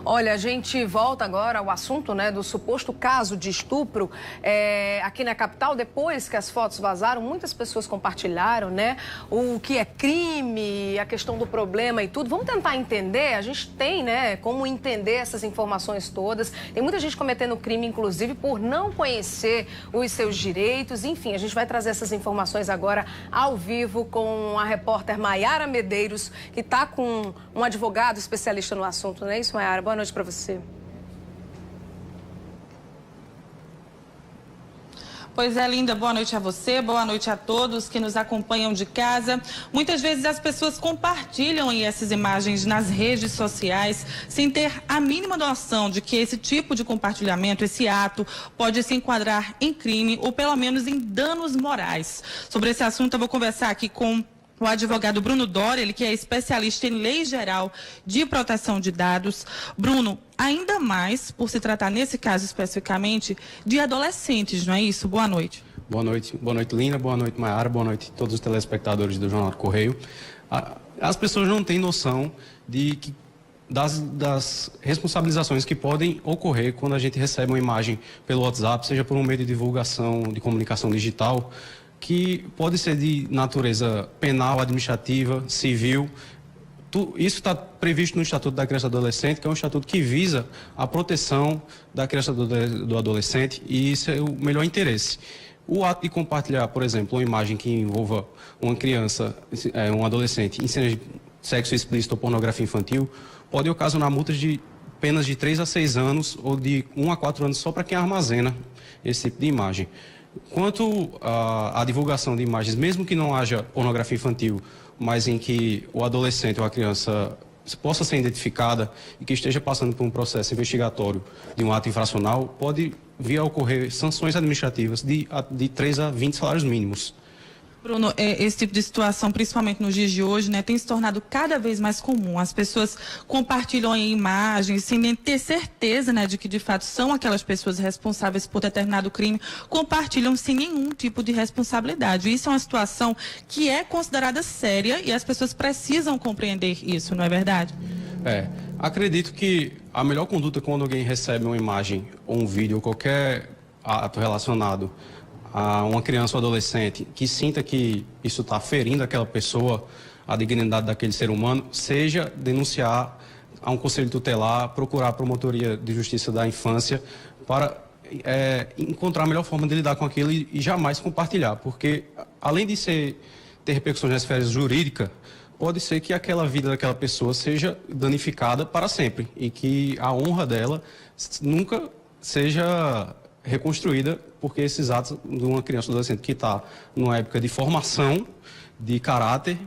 Olha, a gente volta agora ao assunto, né, do suposto caso de estupro aqui na capital. Depois que as fotos vazaram, muitas pessoas compartilharam, né, o que é crime, a questão do problema e tudo. Vamos tentar entender. A gente tem, né, como entender essas informações todas. Tem muita gente cometendo crime, inclusive, por não conhecer os seus direitos. Enfim, a gente vai trazer essas informações agora ao vivo com a repórter Maiara Medeiros, que está com um advogado especialista no assunto, não é isso, Maiara? Boa noite para você. Pois é, Linda, boa noite a você, boa noite a todos que nos acompanham de casa. Muitas vezes as pessoas compartilham essas imagens nas redes sociais sem ter a mínima noção de que esse tipo de compartilhamento, esse ato, pode se enquadrar em crime ou pelo menos em danos morais. Sobre esse assunto eu vou conversar aqui com o advogado Bruno Doria, ele que é especialista em lei geral de proteção de dados. Bruno, ainda mais por se tratar, nesse caso especificamente, de adolescentes, não é isso? Boa noite. Boa noite, Lina, boa noite, Maiara, boa noite a todos os telespectadores do Jornal do Correio. As pessoas não têm noção das responsabilizações que podem ocorrer quando a gente recebe uma imagem pelo WhatsApp, seja por um meio de divulgação de comunicação digital, que pode ser de natureza penal, administrativa, civil. Isso está previsto no Estatuto da Criança e do Adolescente, que é um estatuto que visa a proteção da criança e do adolescente, e isso é o melhor interesse. O ato de compartilhar, por exemplo, uma imagem que envolva uma criança, um adolescente, em cenas de sexo explícito ou pornografia infantil, pode ocasionar multas de penas de 3 a 6 anos ou de 1 a 4 anos só para quem armazena esse tipo de imagem. Quanto à divulgação de imagens, mesmo que não haja pornografia infantil, mas em que o adolescente ou a criança possa ser identificada e que esteja passando por um processo investigatório de um ato infracional, pode vir a ocorrer sanções administrativas de 3 a 20 salários mínimos. Bruno, esse tipo de situação, principalmente nos dias de hoje, né, tem se tornado cada vez mais comum. As pessoas compartilham imagens sem nem ter certeza, né, de que de fato são aquelas pessoas responsáveis por determinado crime, compartilham sem nenhum tipo de responsabilidade. Isso é uma situação que é considerada séria e as pessoas precisam compreender isso, não é verdade? Acredito que a melhor conduta quando alguém recebe uma imagem ou um vídeo ou qualquer ato relacionado a uma criança ou adolescente que sinta que isso está ferindo aquela pessoa, a dignidade daquele ser humano, seja denunciar a um conselho tutelar, procurar a promotoria de justiça da infância para encontrar a melhor forma de lidar com aquilo e jamais compartilhar, porque além de ter repercussões na esfera jurídica, pode ser que aquela vida daquela pessoa seja danificada para sempre e que a honra dela nunca seja reconstruída, porque esses atos de uma criança ou adolescente que está numa época de formação, de caráter,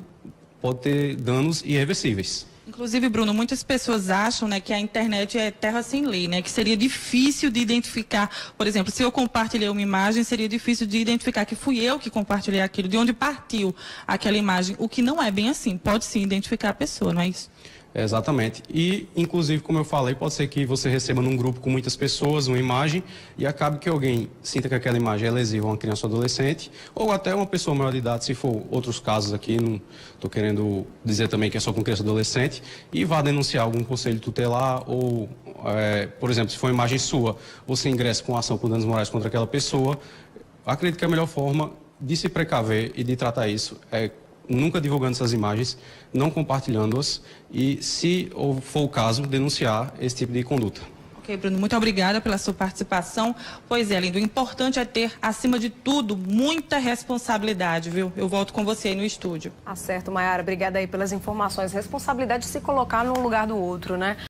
pode ter danos irreversíveis. Inclusive, Bruno, muitas pessoas acham, né, que a internet é terra sem lei, né, que seria difícil de identificar. Por exemplo, se eu compartilhei uma imagem, seria difícil de identificar que fui eu que compartilhei aquilo, de onde partiu aquela imagem, o que não é bem assim. Pode sim identificar a pessoa, não é isso? Exatamente. E, inclusive, como eu falei, pode ser que você receba num grupo com muitas pessoas uma imagem e acabe que alguém sinta que aquela imagem é lesiva a uma criança ou adolescente, ou até uma pessoa maior de idade, se for outros casos aqui, não estou querendo dizer também que é só com criança ou adolescente, e vá denunciar algum conselho tutelar ou, por exemplo, se for uma imagem sua, você ingressa com ação por danos morais contra aquela pessoa. Acredito que a melhor forma de se precaver e de tratar isso é nunca divulgando essas imagens, não compartilhando-as e, se for o caso, denunciar esse tipo de conduta. Ok, Bruno, muito obrigada pela sua participação. Pois é, Lindo, o importante é ter, acima de tudo, muita responsabilidade, viu? Eu volto com você aí no estúdio. Tá certo, Maiara. Obrigada aí pelas informações. Responsabilidade de se colocar no lugar do outro, né?